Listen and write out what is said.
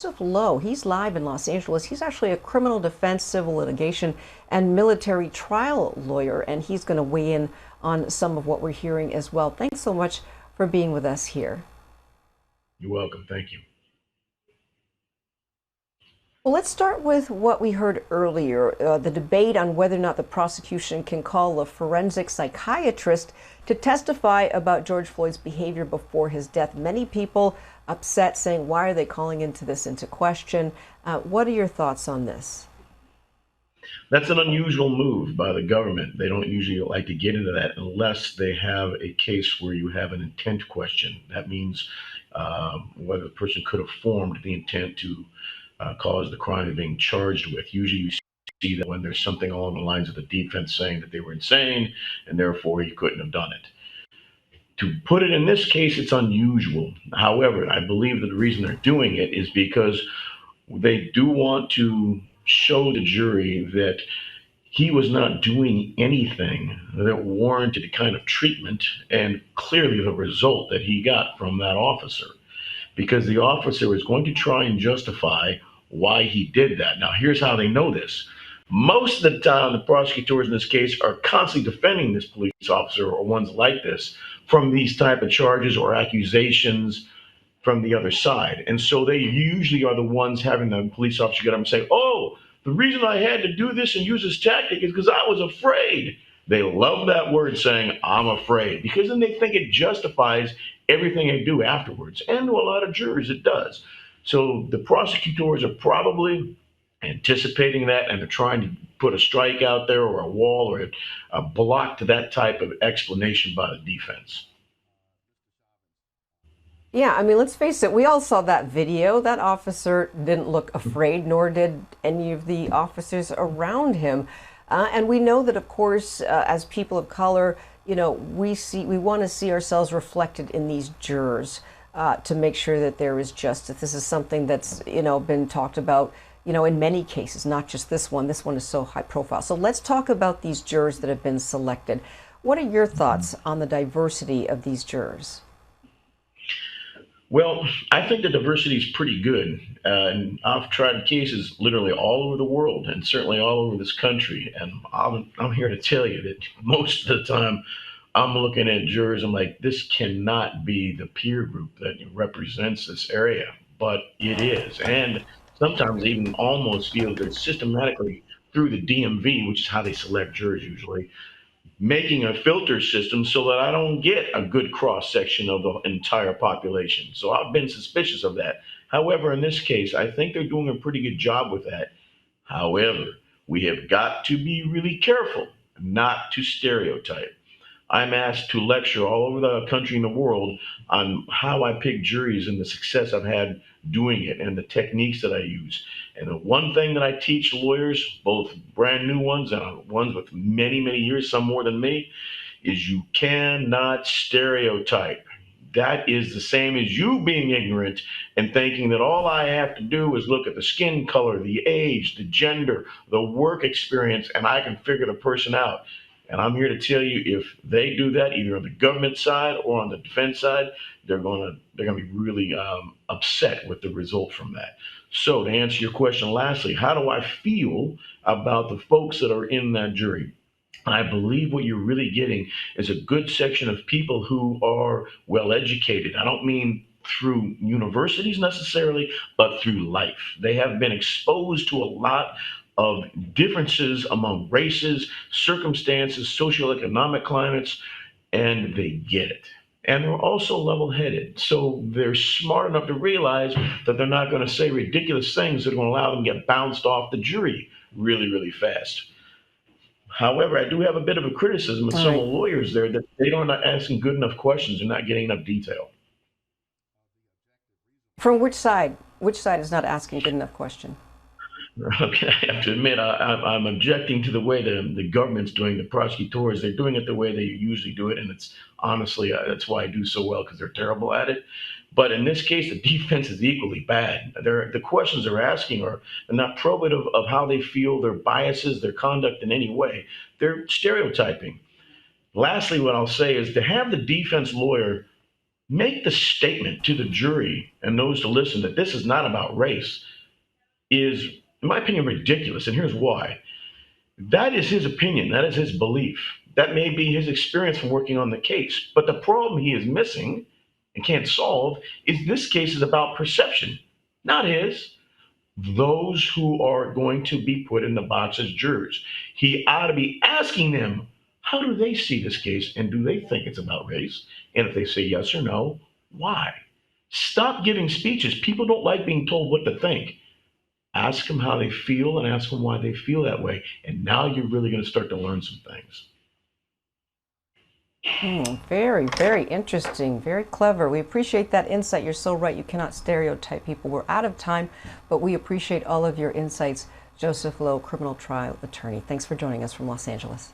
Joseph Lowe, he's live in Los Angeles. He's actually a criminal defense, civil litigation, and military trial lawyer, and he's going to weigh in on some of what we're hearing as well. Thanks so much for being with us here. You're welcome. Thank you. Well, let's start with what we heard earlier, the debate on whether or not the prosecution can call a forensic psychiatrist to testify about George Floyd's behavior before his death. Many people upset, saying, why are they calling into question? What are your thoughts on this? That's an unusual move by the government. They don't usually like to get into that unless they have a case where you have an intent question. That means whether the person could have formed the intent to cause the crime they're being charged with. Usually you see that when there's something along the lines of the defense saying that they were insane and therefore he couldn't have done it. To put it in this case, it's unusual. However, I believe that the reason they're doing it is because they do want to show the jury that he was not doing anything that warranted the kind of treatment and clearly the result that he got from that officer. Because the officer is going to try and justify why he did that. Now, here's how they know this. Most of the time, the prosecutors in this case are constantly defending this police officer or ones like this from these type of charges or accusations from the other side. And so they usually are the ones having the police officer get up and say, oh, the reason I had to do this and use this tactic is because I was afraid. They love that word saying, I'm afraid, because then they think it justifies everything they do afterwards. And to a lot of jurors, it does. So the prosecutors are probably anticipating that and they're trying to put a strike out there or a wall or a block to that type of explanation by the defense. Yeah, I mean, let's face it, we all saw that video. That officer didn't look afraid, nor did any of the officers around him. And we know that, of course, as people of color, we want to see ourselves reflected in these jurors to make sure that there is justice. This is something that's, been talked about, in many cases, not just this one. This one is so high profile. So let's talk about these jurors that have been selected. What are your thoughts on the diversity of these jurors? Well, I think the diversity is pretty good. And I've tried cases literally all over the world and certainly all over this country. And I'm here to tell you that most of the time I'm looking at jurors, I'm like, this cannot be the peer group that represents this area, but it is. And sometimes even almost feel that it's systematically through the DMV, which is how they select jurors usually, making a filter system so that I don't get a good cross section of the entire population. So I've been suspicious of that. However, in this case, I think they're doing a pretty good job with that. However, we have got to be really careful not to stereotype. I'm asked to lecture all over the country and the world on how I pick juries and the success I've had doing it and the techniques that I use. And the one thing that I teach lawyers, both brand new ones and ones with many, many years, some more than me, is you cannot stereotype. That is the same as you being ignorant and thinking that all I have to do is look at the skin color, the age, the gender, the work experience, and I can figure the person out. And I'm here to tell you, if they do that, either on the government side or on the defense side, they're gonna be really upset with the result from that. So to answer your question, lastly, how do I feel about the folks that are in that jury? I believe what you're really getting is a good section of people who are well educated. I don't mean through universities necessarily, but through life. They have been exposed to a lot of differences among races, circumstances, socioeconomic climates, and they get it. And they're also level headed. So they're smart enough to realize that they're not going to say ridiculous things that are going to allow them to get bounced off the jury really, really fast. However, I do have a bit of a criticism of All some of right. the lawyers there that they are not asking good enough questions and not getting enough detail. From which side? Which side is not asking good enough question? Okay, I have to admit, I'm objecting to the way the government's doing the prosecutors. They're doing it the way they usually do it, and it's honestly that's why I do so well because they're terrible at it. But in this case, the defense is equally bad. The questions they're asking are not probative of how they feel, their biases, their conduct in any way. They're stereotyping. Lastly, what I'll say is to have the defense lawyer make the statement to the jury and those to listen that this is not about race is, in my opinion, ridiculous. And here's why. That is his opinion. That is his belief. That may be his experience from working on the case. But the problem he is missing and can't solve is this case is about perception, not his. Those who are going to be put in the box as jurors. He ought to be asking them, how do they see this case and do they think it's about race? And if they say yes or no, why? Stop giving speeches. People don't like being told what to think. Ask them how they feel and ask them why they feel that way. And now you're really going to start to learn some things. Very, very interesting, very clever. We appreciate that insight. You're so right. You cannot stereotype people. We're out of time, but we appreciate all of your insights. Joseph Lowe, criminal trial attorney. Thanks for joining us from Los Angeles.